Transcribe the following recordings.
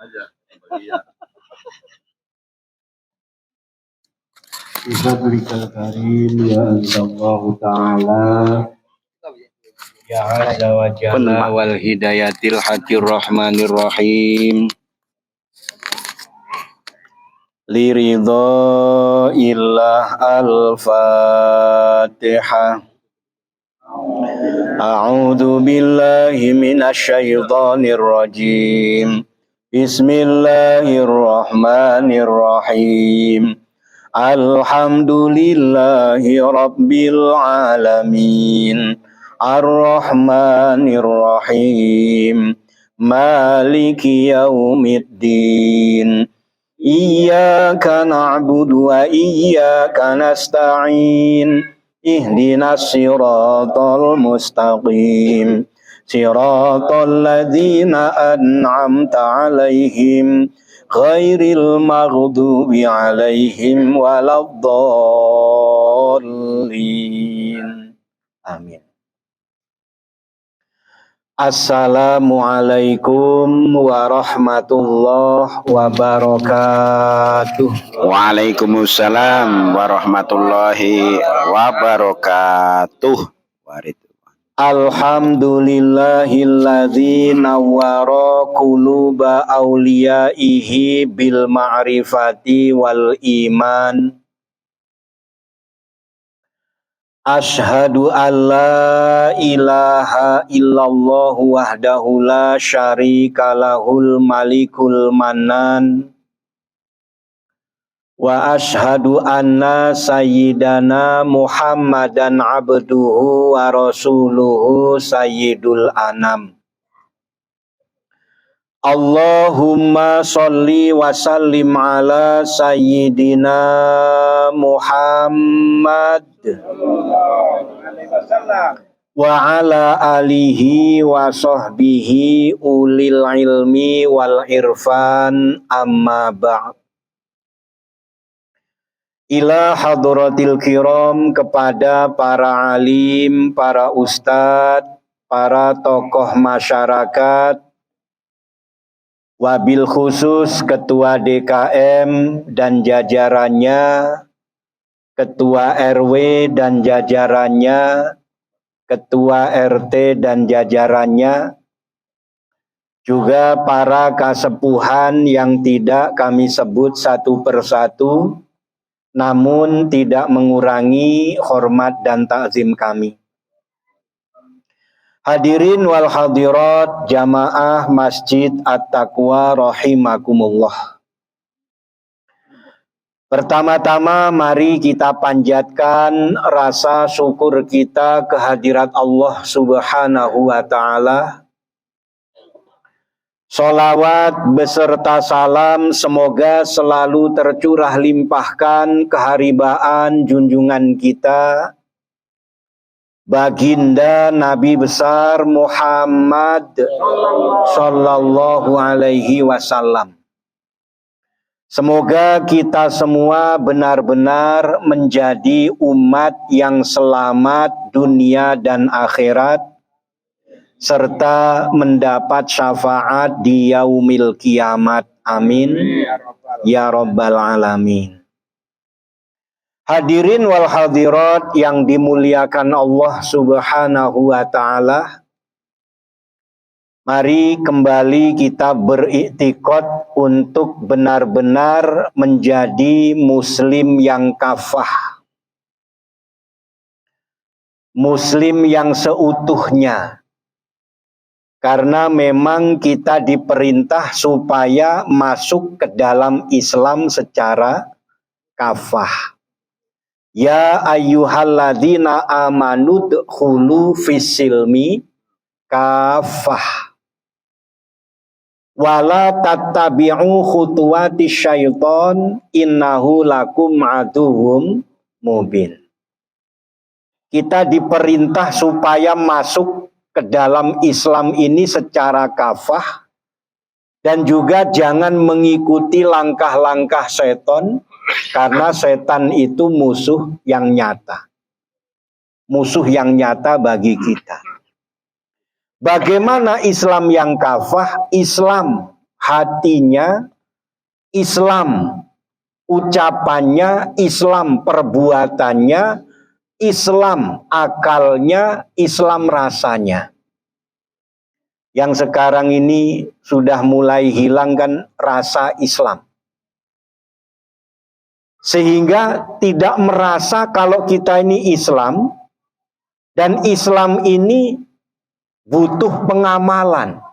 aja bagian. Bifadlikal karim ya Allah ta'ala ya azza wa jalla wal hidayatil hakir rahmanir rahim liridho illah al-fatihah. A'udzu billahi minasy syaithanir rajim. Bismillahirrahmanirrahim. Alhamdulillahi rabbil alamin. Ar-Rahmanir Rahim. Maliki yaumiddin. Iyyaka na'budu wa iyyaka nasta'in. Ihdinas siratal mustaqim. Siratal ladzina an'amta 'alaihim ghairil maghdubi 'alaihim waladdallin. Amin. Assalamualaikum warahmatullahi wabarakatuh. Waalaikumsalam warahmatullahi wabarakatuh. Alhamdulillahilladzi nawwara quluba awliyaihi bil ma'rifati wal iman. Ashhadu an la ilaha illallah wahdahu la syarika lahul malikul manan. Wa ashhadu anna sayyidana Muhammadan abduhu wa rasuluhu sayyidul anam. Allahumma sholli wa sallim ala sayyidina Muhammad wa ala alihi wa sahbihi ulil ilmi wal irfan amma ba'd. Ila hadratil kiram, kepada para alim, para ustadz, para tokoh masyarakat, wabil khusus ketua DKM dan jajarannya, ketua RW dan jajarannya, ketua RT dan jajarannya, juga para kasepuhan yang tidak kami sebut satu persatu, namun tidak mengurangi hormat dan takzim kami. Hadirin wal hadirat jamaah Masjid At-Taqwa rahimakumullah. Pertama-tama mari kita panjatkan rasa syukur kita kehadirat Allah Subhanahu wa ta'ala. Sholawat beserta salam semoga selalu tercurah limpahkan keharibaan junjungan kita, Baginda Nabi besar Muhammad sallallahu alaihi wasallam. Semoga kita semua benar-benar menjadi umat yang selamat dunia dan akhirat, serta mendapat syafaat di yaumil kiamat. Amin ya rabbal alamin. Hadirin wal hadirat yang dimuliakan Allah Subhanahu wa ta'ala, mari kembali kita beriktikad untuk benar-benar menjadi muslim yang kafah, muslim yang seutuhnya. Karena memang kita diperintah supaya masuk ke dalam Islam secara kafah. Ya ayyuhalladzina amanu dkhulu fis-silmi kafah. Wala tattabi'u khutuwati syaiton innahu lakum aduwwum mubin. Kita diperintah supaya masuk ke dalam Islam ini secara kafah, dan juga jangan mengikuti langkah-langkah setan, karena setan itu musuh yang nyata. Musuh yang nyata bagi kita. Bagaimana Islam yang kafah? Islam hatinya, Islam ucapannya, Islam perbuatannya, Islam akalnya, Islam rasanya. Yang sekarang ini sudah mulai hilang kan rasa Islam. Sehingga tidak merasa kalau kita ini Islam, dan Islam ini butuh pengamalan.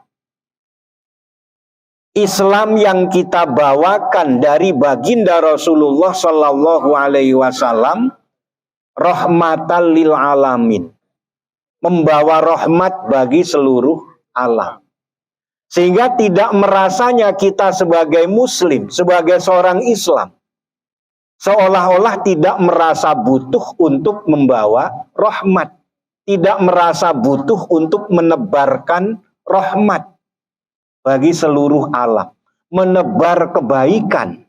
Islam yang kita bawakan dari baginda Rasulullah Shallallahu Alaihi Wasallam, rahmatan lil alamin, membawa rahmat bagi seluruh alam. Sehingga tidak merasanya kita sebagai Muslim, sebagai seorang Islam, seolah-olah tidak merasa butuh untuk membawa rahmat, tidak merasa butuh untuk menebarkan rahmat bagi seluruh alam, menebar kebaikan,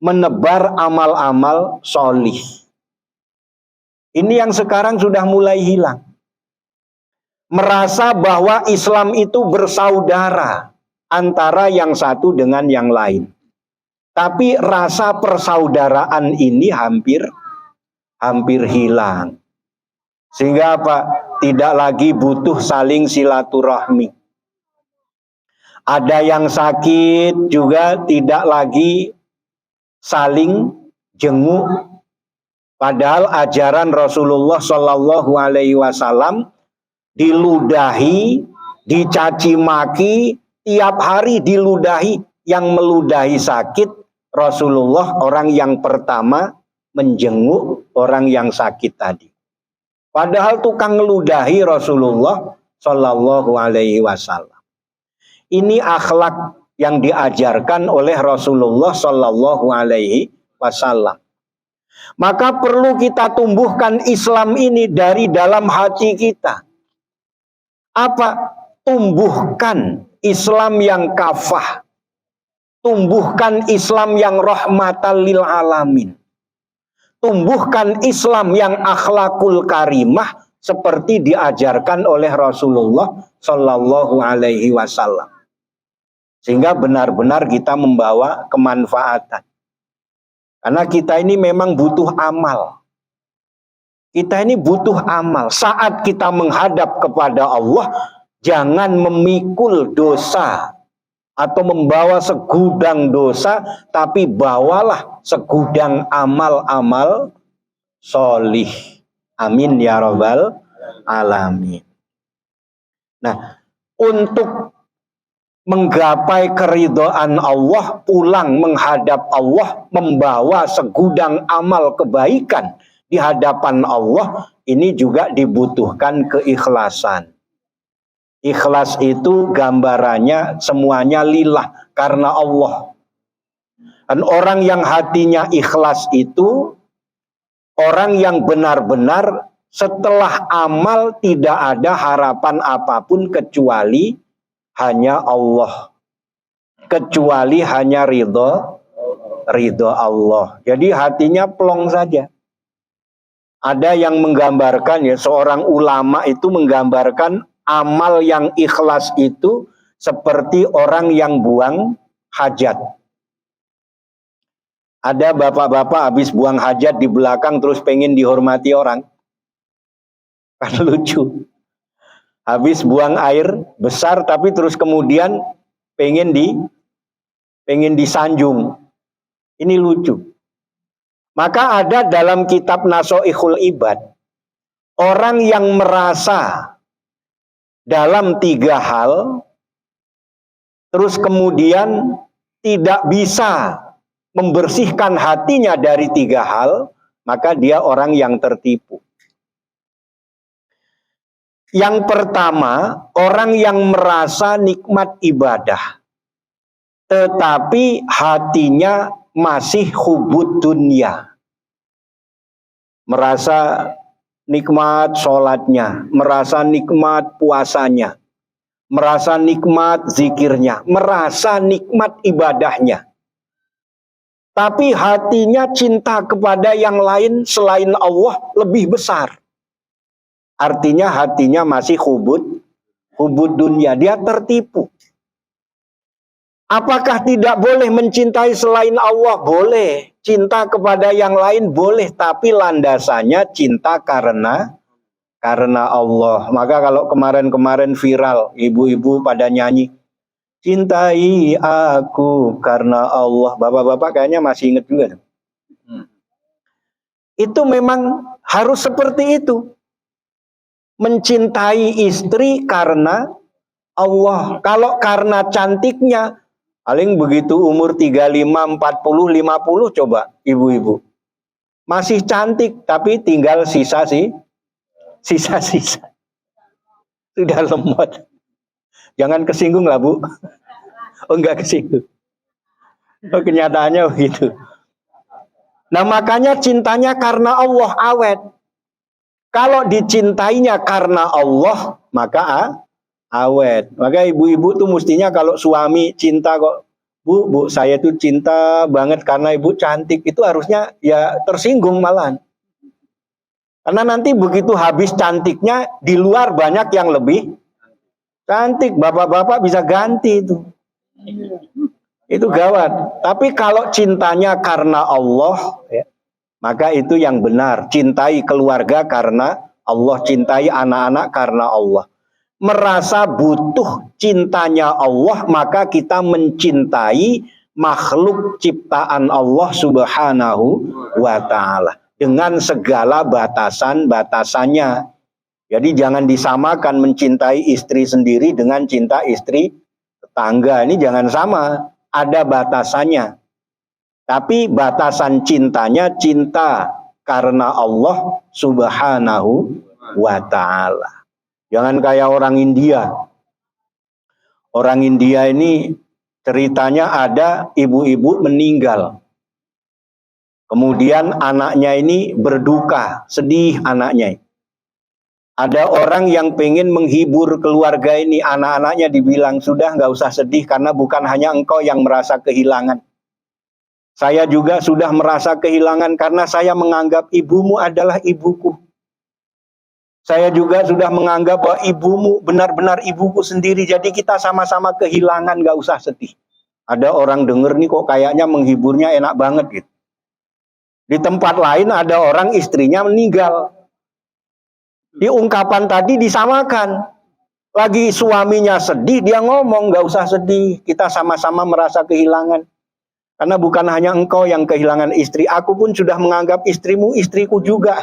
menebar amal-amal solih. Ini yang sekarang sudah mulai hilang. Merasa bahwa Islam itu bersaudara antara yang satu dengan yang lain. Tapi rasa persaudaraan ini hampir hilang. Sehingga apa? Tidak lagi butuh saling silaturahmi. Ada yang sakit juga tidak lagi saling jenguk. Padahal ajaran Rasulullah Shallallahu Alaihi Wasallam diludahi, dicaci maki, tiap hari diludahi. Yang meludahi sakit Rasulullah orang yang pertama menjenguk orang yang sakit tadi. Padahal tukang meludahi Rasulullah Shallallahu Alaihi Wasallam. Ini akhlak yang diajarkan oleh Rasulullah Shallallahu Alaihi Wasallam. Maka perlu kita tumbuhkan Islam ini dari dalam hati kita. Apa? Tumbuhkan Islam yang kafah. Tumbuhkan Islam yang rahmatan lil alamin. Tumbuhkan Islam yang akhlakul karimah seperti diajarkan oleh Rasulullah Shallallahu Alaihi Wasallam. Sehingga benar-benar kita membawa kemanfaatan. Karena kita ini memang butuh amal. Kita ini butuh amal. Saat kita menghadap kepada Allah, jangan memikul dosa atau membawa segudang dosa, tapi bawalah segudang amal-amal solih. Amin ya rabbal alamin. Nah, untuk menggapai keridhaan Allah, pulang menghadap Allah, membawa segudang amal kebaikan di hadapan Allah, ini juga dibutuhkan keikhlasan. Ikhlas itu gambarannya semuanya lillah, karena Allah. Dan orang yang hatinya ikhlas itu orang yang benar-benar setelah amal tidak ada harapan apapun kecuali hanya Allah, kecuali hanya ridho Allah. Jadi hatinya plong saja. Ada yang menggambarkan, ya, seorang ulama itu menggambarkan amal yang ikhlas itu seperti orang yang buang hajat. Ada bapak-bapak habis buang hajat di belakang terus pengen dihormati orang. Kan lucu. Habis buang air besar tapi terus kemudian pengen disanjung. Ini lucu. Maka ada dalam kitab Nasoihul Ibad, orang yang merasa dalam 3 hal terus kemudian tidak bisa membersihkan hatinya dari 3 hal, maka dia orang yang tertipu. Yang pertama, orang yang merasa nikmat ibadah, tetapi hatinya masih hubud dunia. Merasa nikmat sholatnya, merasa nikmat puasanya, merasa nikmat zikirnya, merasa nikmat ibadahnya. Tapi hatinya cinta kepada yang lain selain Allah lebih besar. Artinya hatinya masih hubud hubud dunia, dia tertipu. Apakah tidak boleh mencintai selain Allah? Boleh. Cinta kepada yang lain boleh, tapi landasannya cinta karena Allah. Maka kalau kemarin-kemarin viral, ibu-ibu pada nyanyi, cintai aku karena Allah. Bapak-bapak kayaknya masih ingat juga. Itu memang harus seperti itu. Mencintai istri karena Allah. Kalau karena cantiknya, paling begitu umur 35, 40, 50 coba ibu-ibu. Masih cantik tapi tinggal sisa-sisa. Sudah lemot. Jangan kesinggung lah Bu. Oh enggak kesinggung. Oh kenyataannya begitu. Nah makanya cintanya karena Allah awet. Kalau dicintainya karena Allah maka awet. Maka ibu-ibu tuh mestinya kalau suami cinta kok, Bu, saya tuh cinta banget karena ibu cantik, itu harusnya ya tersinggung malahan. Karena nanti begitu habis cantiknya, di luar banyak yang lebih cantik. Bapak-bapak bisa ganti itu. Itu gawat. Tapi kalau cintanya karena Allah, ya, maka itu yang benar. Cintai keluarga karena Allah, cintai anak-anak karena Allah. Merasa butuh cintanya Allah, maka kita mencintai makhluk ciptaan Allah subhanahu wa ta'ala dengan segala batasan-batasannya. Jadi jangan disamakan mencintai istri sendiri dengan cinta istri tetangga. Ini jangan sama, ada batasannya. Tapi batasan cintanya cinta karena Allah subhanahu wa ta'ala. Jangan kayak orang India. Orang India ini ceritanya ada ibu-ibu meninggal. Kemudian anaknya ini berduka, sedih anaknya. Ada orang yang pengen menghibur keluarga ini, anak-anaknya dibilang, sudah nggak usah sedih karena bukan hanya engkau yang merasa kehilangan. Saya juga sudah merasa kehilangan karena saya menganggap ibumu adalah ibuku. Saya juga sudah menganggap bahwa ibumu benar-benar ibuku sendiri. Jadi kita sama-sama kehilangan, gak usah sedih. Ada orang denger nih kok kayaknya menghiburnya enak banget gitu. Di tempat lain ada orang istrinya meninggal. Di ungkapan tadi disamakan. Lagi suaminya sedih, dia ngomong gak usah sedih. Kita sama-sama merasa kehilangan. Karena bukan hanya engkau yang kehilangan istri. Aku pun sudah menganggap istrimu istriku juga.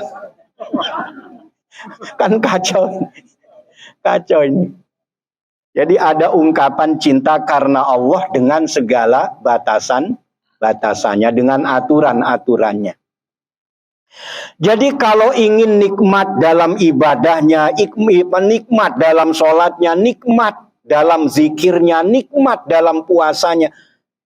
Kan kacau ini. Jadi ada ungkapan cinta karena Allah dengan segala batasannya, dengan aturannya. Jadi kalau ingin nikmat dalam ibadahnya, nikmat dalam sholatnya, nikmat dalam zikirnya, nikmat dalam puasanya,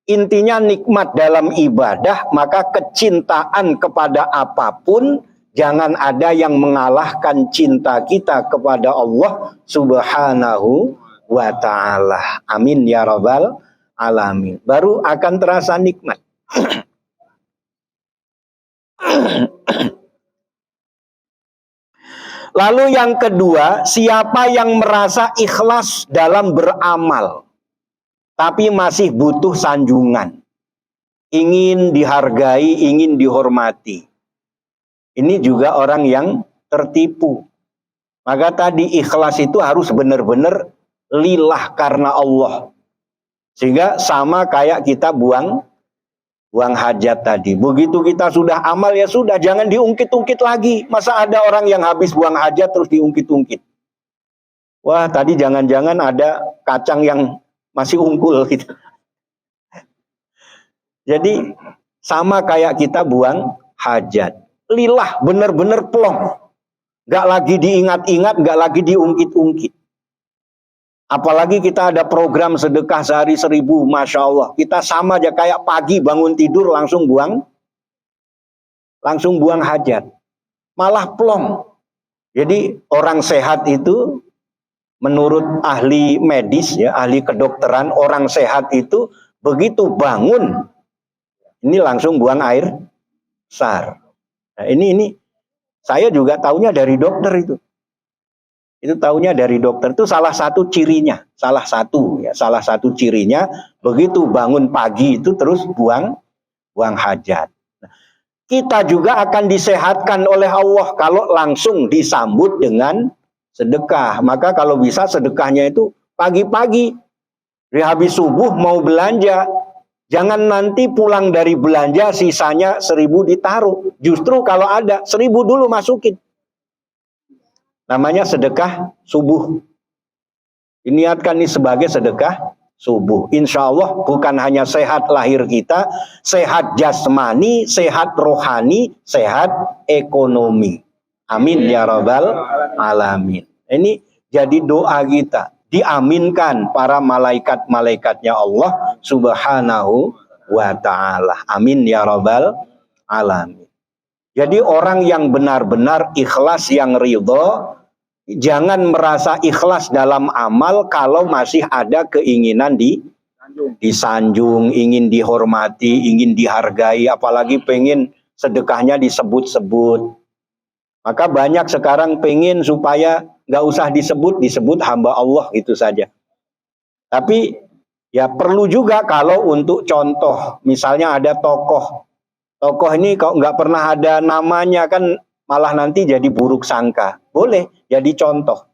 intinya nikmat dalam ibadah, maka kecintaan kepada apapun jangan ada yang mengalahkan cinta kita kepada Allah subhanahu wa ta'ala. Amin ya rabbal alamin. Baru akan terasa nikmat. Lalu yang kedua, siapa yang merasa ikhlas dalam beramal, tapi masih butuh sanjungan. Ingin dihargai, ingin dihormati. Ini juga orang yang tertipu. Maka tadi ikhlas itu harus benar-benar lillah karena Allah. Sehingga sama kayak kita buang hajat tadi. Begitu kita sudah amal ya sudah, jangan diungkit-ungkit lagi. Masa ada orang yang habis buang hajat terus diungkit-ungkit. Wah, tadi jangan-jangan ada kacang yang masih unggul gitu. Jadi sama kayak kita buang hajat. Lillah, benar-benar plong. Gak lagi diingat-ingat, gak lagi diungkit-ungkit. Apalagi kita ada program sedekah sehari 1000, Masya Allah. Kita sama aja kayak pagi bangun tidur langsung buang hajat. Malah plong. Jadi orang sehat itu menurut ahli medis, ya, ahli kedokteran, orang sehat itu begitu bangun, ini langsung buang air besar. Nah, ini saya juga taunya dari dokter itu. Itu taunya dari dokter. Itu salah satu cirinya, salah satu cirinya begitu bangun pagi itu terus buang hajat. Kita juga akan disehatkan oleh Allah kalau langsung disambut dengan sedekah. Maka kalau bisa sedekahnya itu pagi-pagi, habis subuh mau belanja. Jangan nanti pulang dari belanja sisanya 1.000 ditaruh. Justru kalau ada 1.000 dulu masukin. Namanya sedekah subuh. Diniatkan ini sebagai sedekah subuh. Insya Allah bukan hanya sehat lahir kita, sehat jasmani, sehat rohani, sehat ekonomi. Amin ya rabbal alamin. Ini jadi doa kita. Diaminkan para malaikat-malaikatnya Allah subhanahu wa ta'ala. Amin ya rabbal alamin. Jadi orang yang benar-benar ikhlas, yang ridho, jangan merasa ikhlas dalam amal kalau masih ada keinginan disanjung, ingin dihormati, ingin dihargai, apalagi pengen sedekahnya disebut-sebut. Maka banyak sekarang pengen supaya nggak usah disebut hamba Allah gitu saja. Tapi ya perlu juga kalau untuk contoh, misalnya ada tokoh ini kalau nggak pernah ada namanya kan malah nanti jadi buruk sangka. Boleh jadi contoh.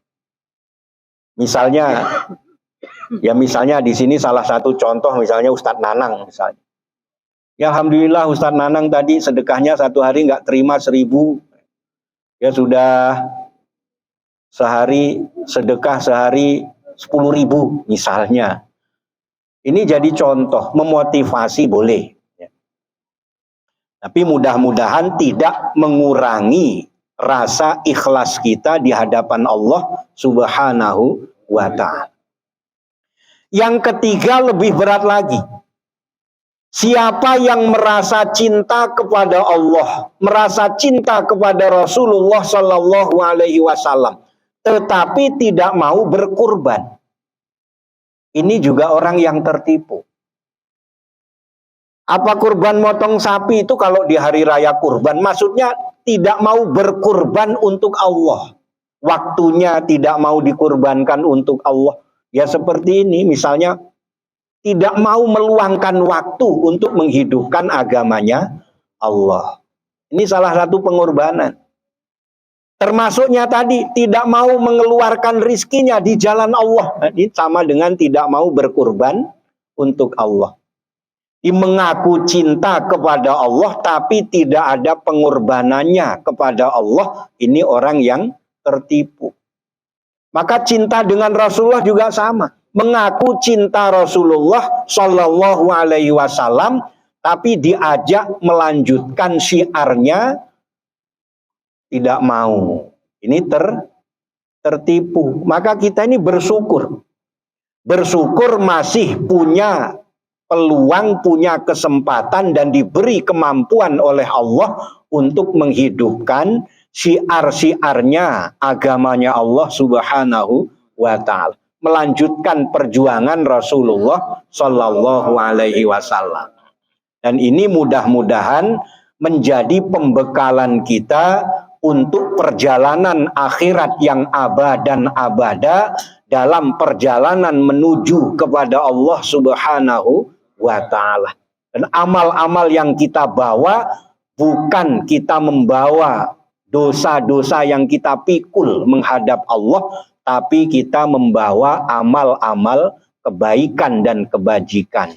Misalnya di sini salah satu contoh misalnya Ustadz Nanang misalnya. Ya Alhamdulillah Ustadz Nanang tadi sedekahnya satu hari nggak terima 1.000. Ya sudah sedekah sehari 10.000 misalnya. Ini jadi contoh, memotivasi boleh. Tapi mudah-mudahan tidak mengurangi rasa ikhlas kita di hadapan Allah subhanahu wa ta'ala. Yang ketiga lebih berat lagi. Siapa yang merasa cinta kepada Allah, merasa cinta kepada Rasulullah Sallallahu Alaihi Wasallam, tetapi tidak mau berkurban. Ini juga orang yang tertipu. Apa kurban motong sapi itu kalau di hari raya kurban? Maksudnya tidak mau berkurban untuk Allah. Waktunya tidak mau dikurbankan untuk Allah. Ya seperti ini misalnya. Tidak mau meluangkan waktu untuk menghidupkan agamanya Allah. Ini salah satu pengorbanan. Termasuknya tadi, tidak mau mengeluarkan rizkinya di jalan Allah. Ini sama dengan tidak mau berkurban untuk Allah. Dia mengaku cinta kepada Allah, tapi tidak ada pengorbanannya kepada Allah. Ini orang yang tertipu. Maka cinta dengan Rasulullah juga sama. Mengaku cinta Rasulullah Shallallahu Alaihi Wasallam, tapi diajak melanjutkan syiarnya tidak mau. Ini tertipu. Maka kita ini bersyukur masih punya peluang, punya kesempatan dan diberi kemampuan oleh Allah untuk menghidupkan syiar-syiarnya agamanya Allah Subhanahu wa Ta'ala. Melanjutkan perjuangan Rasulullah Shallallahu Alaihi Wasallam. Dan ini mudah-mudahan menjadi pembekalan kita untuk perjalanan akhirat yang abadan abada dalam perjalanan menuju kepada Allah Subhanahu wa Ta'ala. Dan amal-amal yang kita bawa bukan kita membawa dosa-dosa yang kita pikul menghadap Allah, tapi kita membawa amal-amal kebaikan dan kebajikan.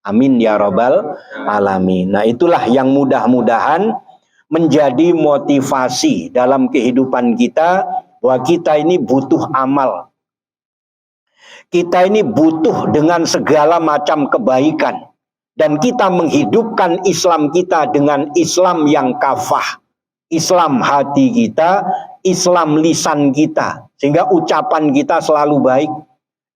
Amin ya rabbal alamin. Nah itulah yang mudah-mudahan menjadi motivasi dalam kehidupan kita, bahwa kita ini butuh amal. Kita ini butuh dengan segala macam kebaikan. Dan kita menghidupkan Islam kita dengan Islam yang kafah. Islam hati kita, Islam lisan kita. Sehingga ucapan kita selalu baik.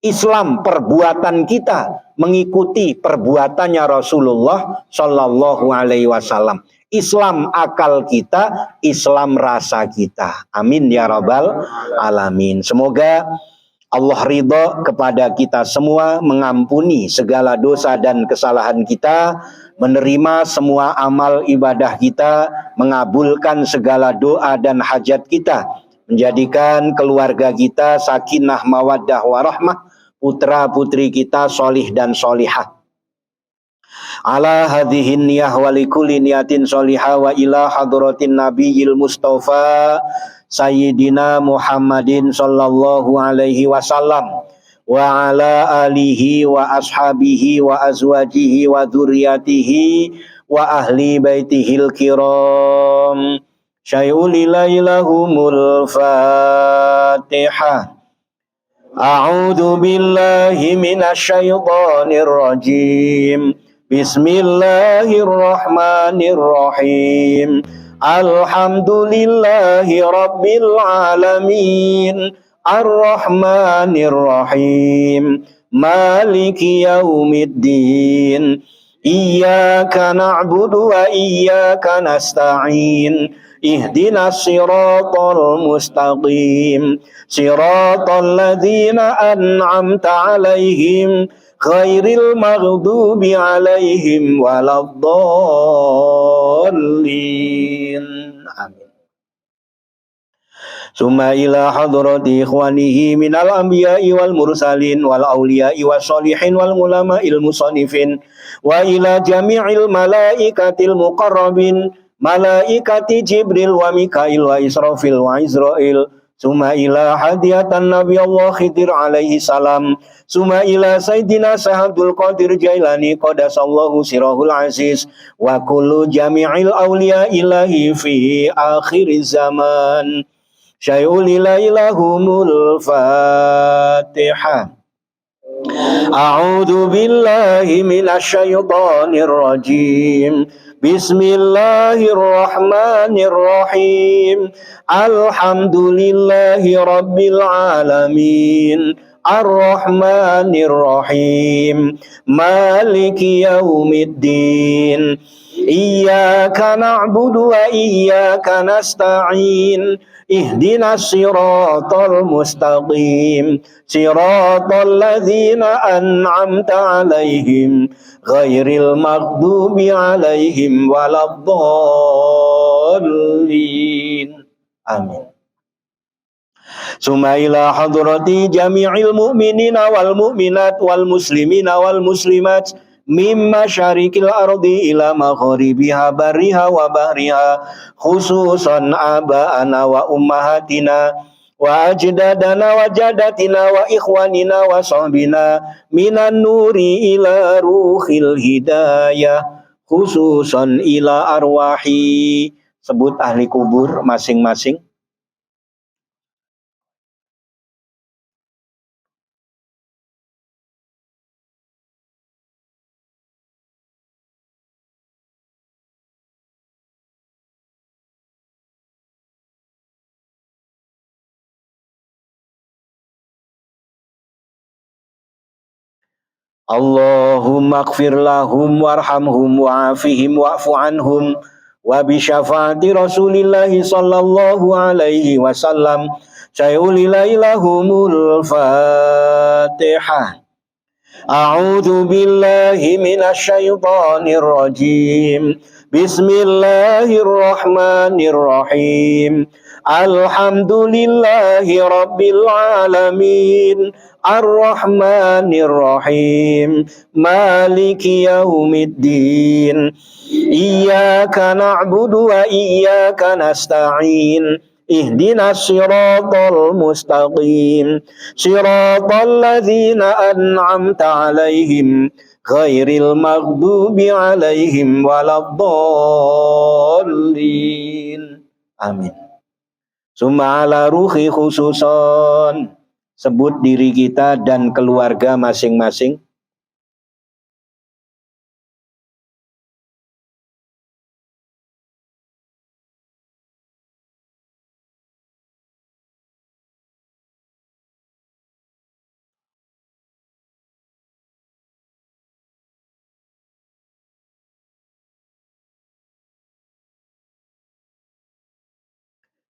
Islam perbuatan kita mengikuti perbuatannya Rasulullah Shallallahu Alaihi Wasallam. Islam akal kita, Islam rasa kita. Amin ya rabbal alamin. Semoga Allah ridha kepada kita semua, mengampuni segala dosa dan kesalahan kita, menerima semua amal ibadah kita, mengabulkan segala doa dan hajat kita, menjadikan keluarga kita sakinah mawaddah warahmah, putra putri kita solih dan solihah. Ala hadhihi niyah wa likulli niyatin solihah wa ila hadratin nabiyil mustafa sayyidina Muhammadin sallallahu alaihi wasallam wa ala alihi wa ashabihi wa azwajihi wa dzurriyyatihi wa ahli baitihil kiram. Syai'ulilahumul Fatihah. A'udzu billahi minasyaitonir rajim. Bismillahirrahmanirrahim. Alhamdulillahi rabbil alamin. Ar-Rahmanir-Rahim. Maliki yaumiddin. Iyyaka na'budu wa iyyaka nasta'in. Ihdinas siratal mustaqim. Siratal ladzina an'amta 'alaihim ghairil maghdubi 'alaihim waladdallin. Amin. Summa ila hadrati ikhwanihi minal anbiya'i wal mursalin wal awliya'i was sholihin wal ulama'il musannifin wa ila jami'il malaikatil muqarrabin malaikati Jibril wa Mikail wa Israfil wa Izrail. Summa ila hadiyatan Nabi Allah Khidir alaihi salam. Summa ila Sayyidina Sahabdul Qadir Jailani qadasallahu sirahul aziz wa kullu jami'il awliya ilahi fi akhir zaman. Syai'ulilahumul Fatihah. A'udzu billahi minasyaitonir rajim. Bismillahirrahmanirrahim. Alhamdulillahi rabbil alamin. Ar-Rahmanir-Rahim. Maliki yaumiddin. Iyyaka na'budu wa iyyaka nasta'in. Ihdinas siratal mustaqim. Siratal ladzina an'amta 'alaihim ghairil maghdubi 'alaihim waladdallin. Amin. Summa ila hadrati jami'il mu'minina wal mu'minat wal muslimina wal muslimat mimma syarikil ardi ila maghribiha barriha wa bahriha khususan aba'ana wa ummahatina wa ajdadana wa jadatina wa ikhwanina wa sahbina minan nuri ila ruhil hidayah khususan ila arwahi. Sebut ahli kubur masing-masing. Allahumma ighfir lahum warhamhum wa'afihim wa'fu anhum wa bi syafaati Rasulillahi sallallahu alaihi wasallam. Syai'ulilahumul Fatihah. A'udzu billahi minasyaitonir rajim. Bismillahirrahmanirrahim. Alhamdulillahi rabbil alamin. Ar-Rahmanir-Rahim. Maliki yaumiddin. Iyyaka na'budu wa iyyaka nasta'in. Ihdinas siratal mustaqim. Siratal ladzina an'amta 'alaihim ghairil maghdubi 'alaihim waladdallin. Amin. Summa ala ruhi khususon. Sebut diri kita dan keluarga masing-masing.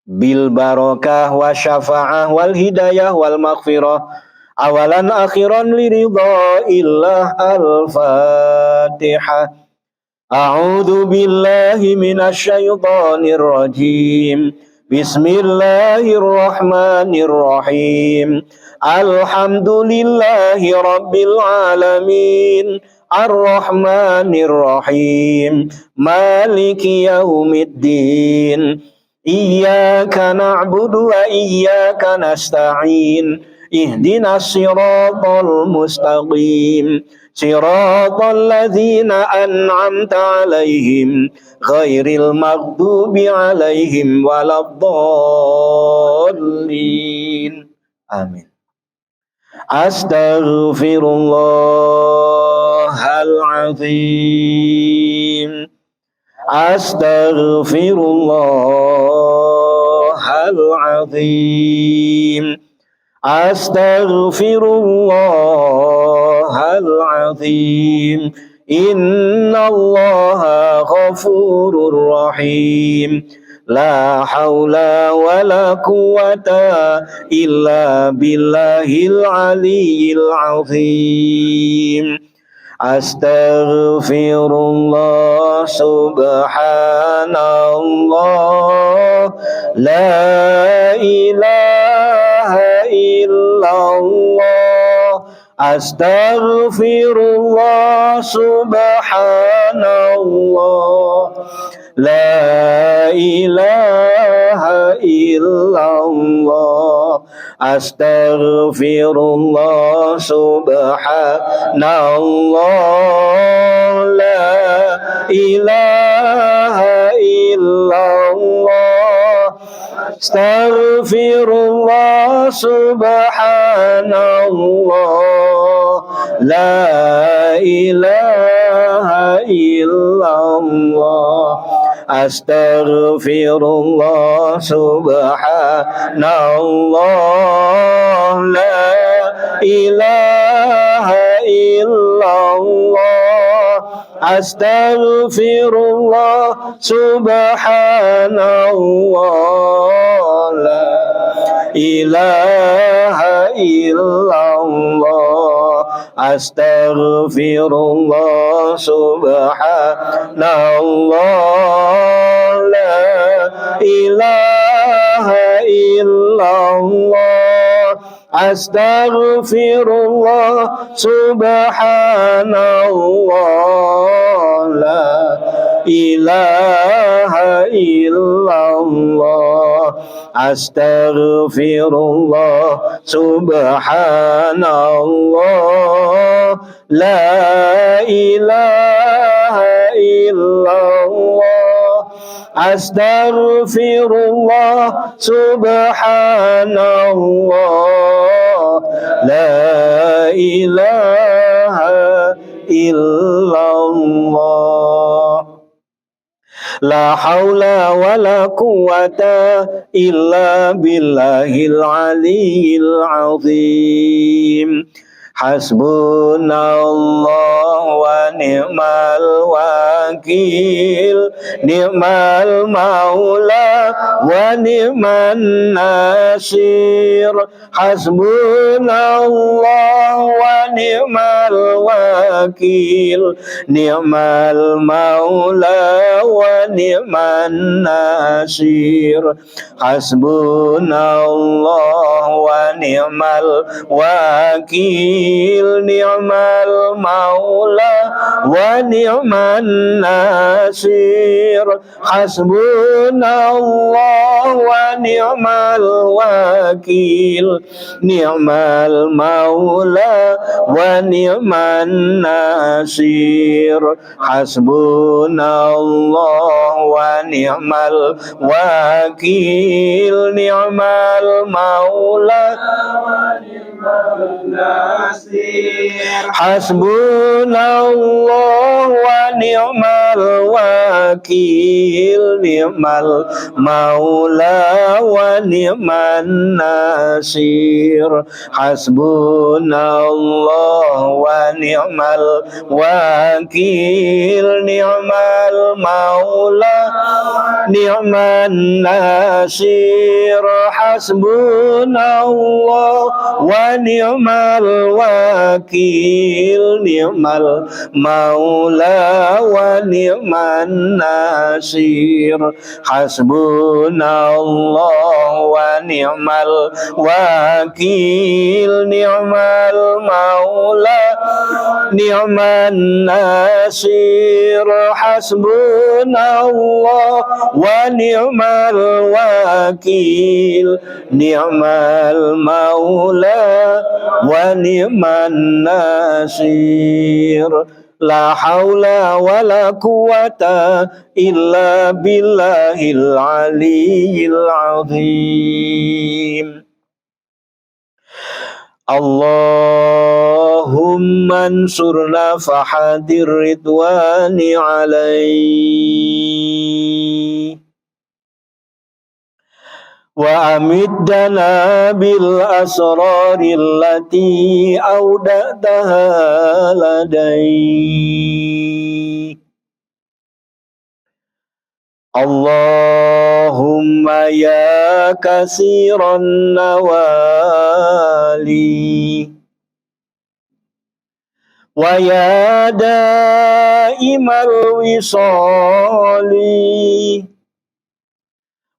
Bil barakah wa syafa'ah wal hidayah wal maghfirah awalan akhiran liridhaillah. Al-Fatihah. A'udzu billahi minasyaitonir rajim. Bismillahirrahmanirrahim. Alhamdulillahi rabbil alamin. Ar-Rahmanir-Rahim. Maliki yaumiddin. Iyyaka na'budu wa iyyaka nasta'in. Ihdinas siratal mustaqim. Siratal ladzina an'amta 'alaihim ghairil maghdubi 'alaihim waladdallin. Amin. Astaghfirullahaladzim. Astaghfirullahaladzim. Astaghfirullahaladzim. Innallaha ghafurur rahim. La haula wa la quwata illa billahil aliyyil azim. Astaghfirullah, subhanallah, la ilaha illallah. Astaghfirullah, subhanallah, la ilaha illallah. Astaghfirullah, subhanallah, la ilaha illallah. Astaghfirullah, subhanallah, la ilaha illallah. Astaghfirullah, subhanallah, la ilaha illallah. Astaghfirullah, subhanallah, la ilaha illallah. Astaghfirullah, subhanallah, la ilaha illallah. Astaghfirullah, subhanallah, la ilaha illallah. Astaghfirullah, subhanallah, la ilaha illallah. Astaghfirullah, subhanallah, la ilaha illallah. La haula wa la quwata illa billahil aliyyil azim. Hasbunallah wa ni'mal wakil. Ni'mal maula wa ni'man nasir. Hasbunallah wa ni'mal wakil. Ni'mal maula wa ni'man nasir. Hasbunallah wa ni'mal wakil. Ni'mal maula wa ni'man nasir. Hasbunallah wa ni'mal wakil. Ni'mal maula wa ni'man nasir. Hasbunallah wa ni'mal wakil. Ni'mal maula wa ni'man nasir. Hasbunallah wa ni'mal wakil. Ni'mal maula wa ni'man nasir. Hasbunallah wa ni'mal wakil. Ni'mal maula ni'man nasir. Hasbunallah wa ni'mal wakil, ni'mal maula wa ni'man nasir. Hasbunallah wa ni'mal wakil, ni'mal maula ni'man nasir. Hasbunallah wa ni'mal wakil, ni'mal maula wa ni'man nasir. La haula wa la quwata illa billahil aliyyil azim. Allahumma ansurna fahadir ridwani alaihi wa amiddana bil asraril lati awda'taha ladai. Allahumma ya kasiran nawali wa ya daimal wisali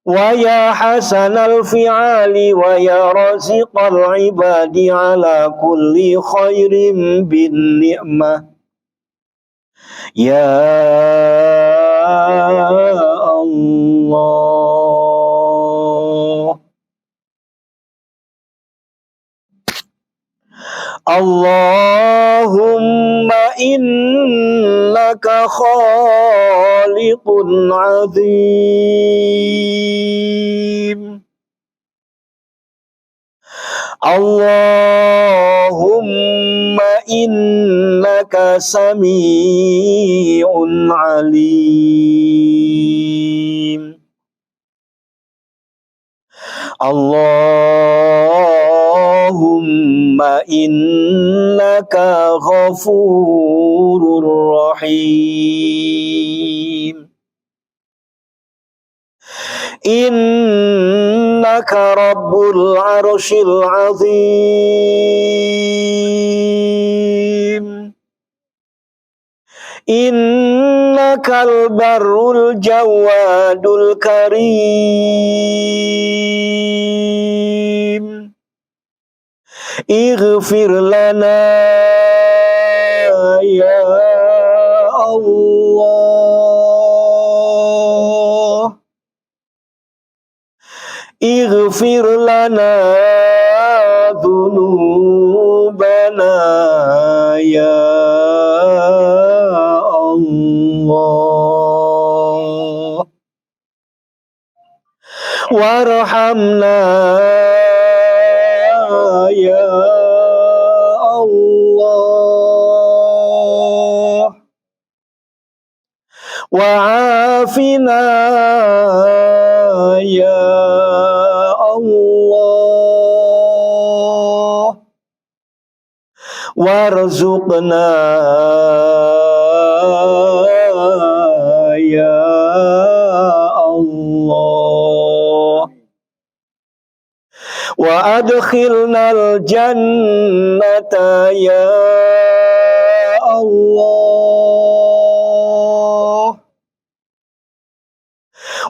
wa ya hasanal fi'ali wa ya raziqal ibadi ala kulli khairin bin ni'mah. Ya Allah, Allahumma innaka khaliqun azim. Allahumma innaka sami'un alim. Allahumma innaka ghafurur rahim. Innaka rabbul arshil azim. Innakal barrul jawadul karim. Ighfir lana ya Allah. Ighfir lana dhunubana ya Allah. Warhamna ya Allah. Wa'afina ya Allah. Warzuqna ya Allah. Wa adkhilnal jannata ya Allah.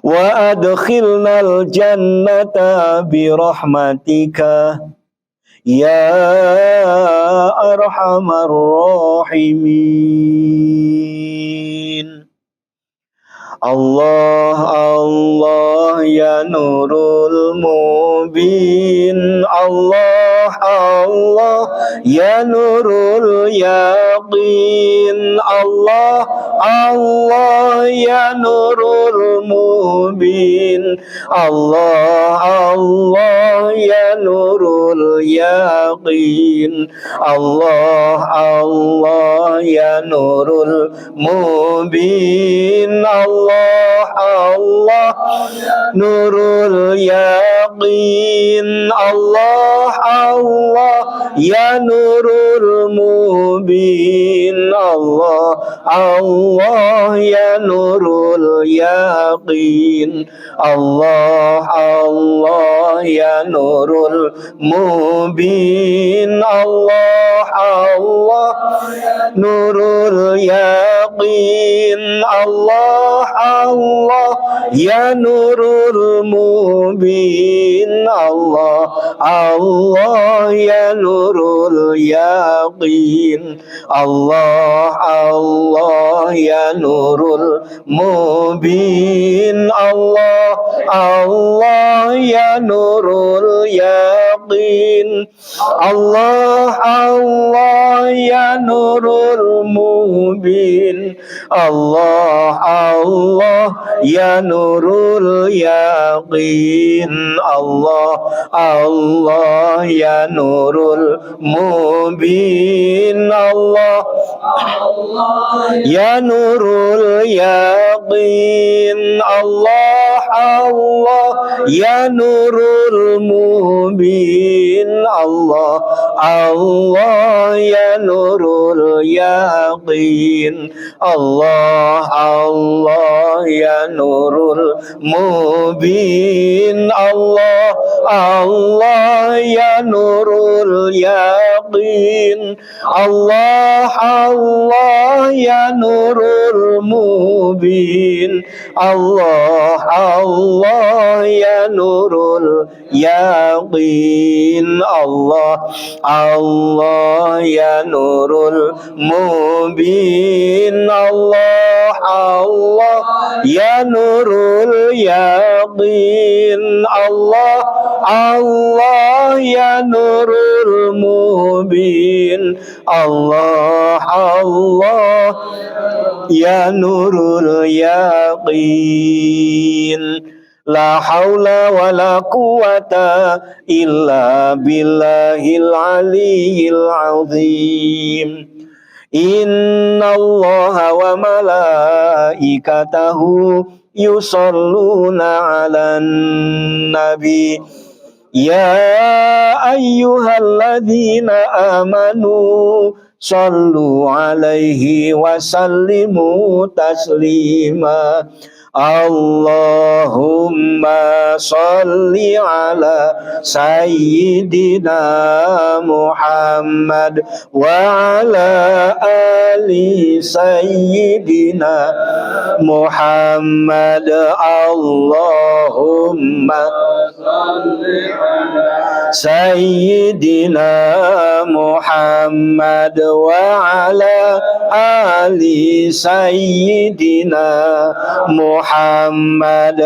Wa adkhilnal jannata birahmatika ya arhamar rahimin. Allah Allah ya nurul mubin. Allah Allah ya nurul yaqin. Allah Allah ya nurul mubin. Allah Allah ya nurul yaqin. Allah Allah ya nurul mubin. Allah Allah nurul yaqin. Allah Allah ya nurul mubin. Allah Allah ya nurul yaqin. Allah Allah ya nurul mubin. Allah Allah nurul yaqin. Allah Allah ya nurul mubin. Allah Allah ya nurul yaqin. Allah Allah ya nurul mubin. Allah Allah ya nurul yaqin. Allah Allah ya nurul mubin. Allah Allah ya nurul yaqin. Allah Allah ya nurul mubin. Allah Allah ya nurul yaqin. Allah Allah ya nurul mubin. Allah Allah ya nurul yaqin. Allah Allah ya nurul mubin. Allah Allah ya nurul yaqin. Allah Allah ya nurul mubin. Allah Allah ya nurul yaqin. Allah Allah ya nurul mubin. Allah Allah ya nurul yaqin. Allah Allah ya nurul mubin. Allah Allah ya nurul yaqin. La haula wa la quwata illa billahil aliyyil azim. Inna allaha wa malaikatahu yusalluna ala nabi. Ya ayyuhalladzina amanu sallu alaihi wa sallimu taslima. Allahumma salli ala sayyidina Muhammad wa ala ali sayyidina Muhammad. Allahumma salli ala sayyidina Muhammad wa ala ali sayyidina Muhammad.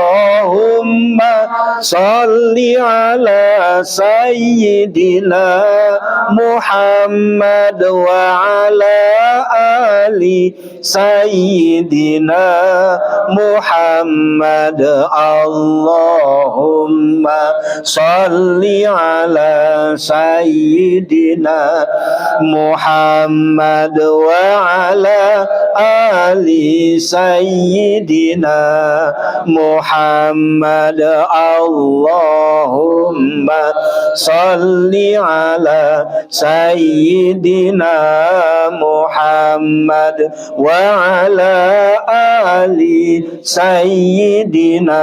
Allahumma salli ala sayyidina Muhammad wa ala ali sayyidina Muhammad. Allahumma salli ala sayyidina Muhammad wa ala ali sayyidina Muhammad. Allahumma salli ala sayyidina Muhammad wa ala ali sayyidina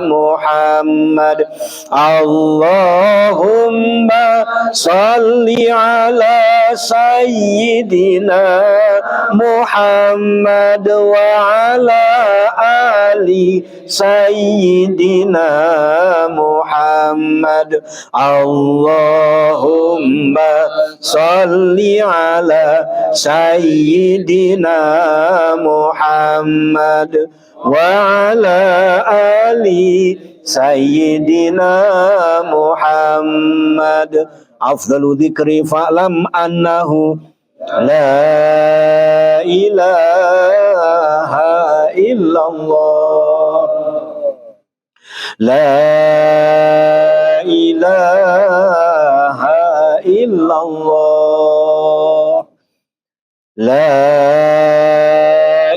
Muhammad. Allahumma salli ala sayyidina Muhammad wa ala ali sayyidina Muhammad. Allahumma salli ala sayyidina Muhammad wa ala ali sayyidina Muhammad. Afdalu dzikri fa'lam annahu la ilaha illallah. La ilaha illallah. La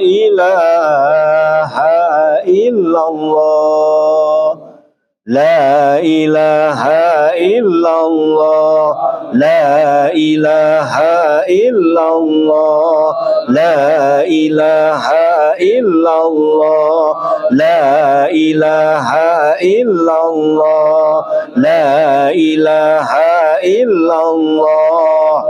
ilaha illallah. La ilaha illallah, la ilaha illallah, la ilaha illallah, la ilaha illallah, la ilaha illallah,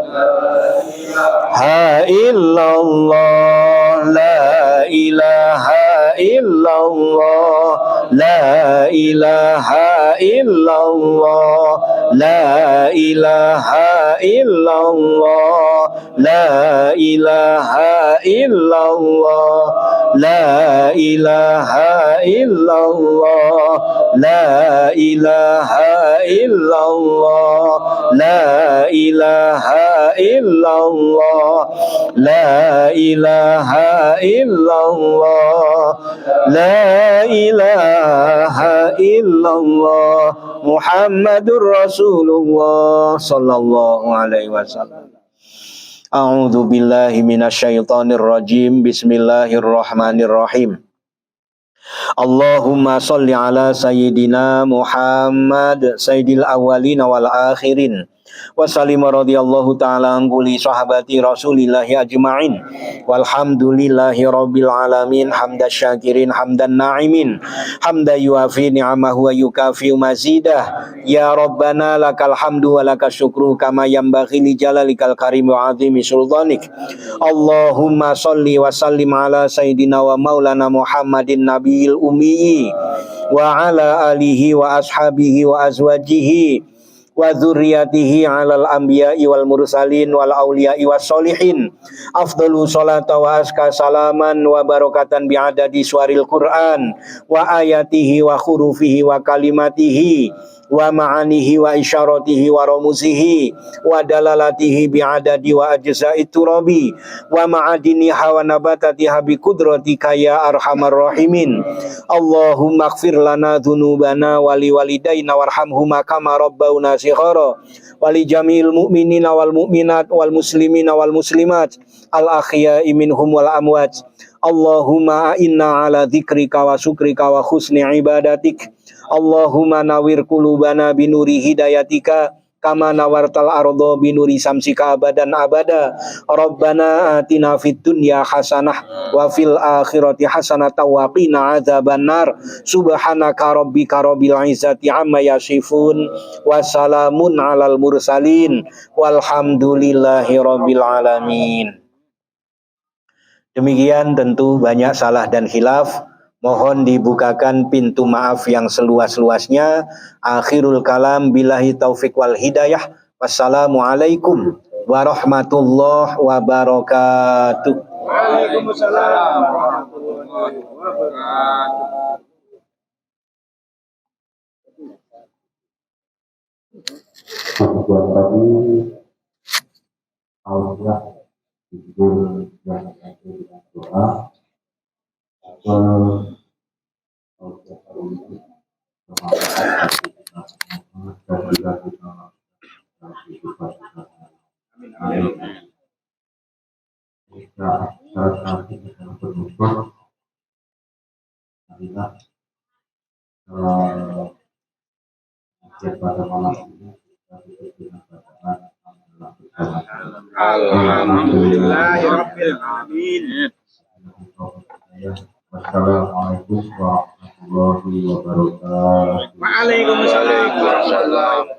ha illallah, la ilaha illallah, la ilaha illallah, la ilaha illallah, la ilaha illallah, la ilaha illallah, la ilaha illallah, la ilaha illallah, la ilaha illallah, la ilaha illallah, Muhammadur Rasulullah sallallahu alaihi wasallam. A'udzu billahi minasyaitonir rajim. Bismillahirrahmanirrahim. Allahumma sholli ala sayyidina Muhammad sayyidil awwalin wal akhirin wa sallim radhiyallahu ta'ala an kulli sahabati rasulillahi ajma'in walhamdulillahi rabbil alamin hamdan syakirin hamdan na'imin hamdan yuafi ni'amahu wa yukafi mazidah ya rabbana lakal hamdu wa lakas syukru kama yanbaghi li jalalikal karim wa azimi sultanik. Allahumma sholli wa sallim ala sayyidina wa maulana Muhammadin nabiyil ummi wa ala alihi wa ashabihi wa azwajihi wa dzurriyyatihi alal anbiya'i wal mursalin wal auliya'i was solihin. Afdalu sholata wa aska salaman wa barakatan bi'adadi suaril Qur'an wa ayatihi wa khurufihi wa kalimatihi wa ma'anihi wa isyaratihi wa rumuzihi wa dalalatihi bi'adadi wa ajza'it turabi wa ma'adiniha wa nabatatiha bi kudratika ya arhamar rahimin. Allahumma ighfir lana dhunubana wa li walidayna warhamhuma kama rabbawna shighara wa li jami'il mu'minina wal mu'minat wal muslimina wal muslimat al ahya'i minhum wal amwat. Allahumma inna ala dzikrika wa syukrika wa husni ibadatik. Allahumma nawir qulubana binuri hidayatika kama nawartal ardo binuri samsika abadan abada. Rabbana atina fid dunya hasanah wa fil akhirati hasanah wa qina adzabannar. Subhanaka rabbika rabbil izzati amma yasifun wa salamun alal mursalin walhamdulillahi rabbil alamin. Demikian tentu banyak salah dan khilaf. Mohon dibukakan pintu maaf yang seluas-luasnya. Akhirul kalam billahi taufik wal hidayah. Wassalamualaikum warahmatullahi wabarakatuh. Waalaikumsalam warahmatullahi wabarakatuh. Buat tadi Allah jujur dan dengan doa pada malam ini Alhamdulillahirabbil alamin. Wassalamualaikum warahmatullahi wabarakatuh. Waalaikumsalam warahmatullahi wabarakatuh.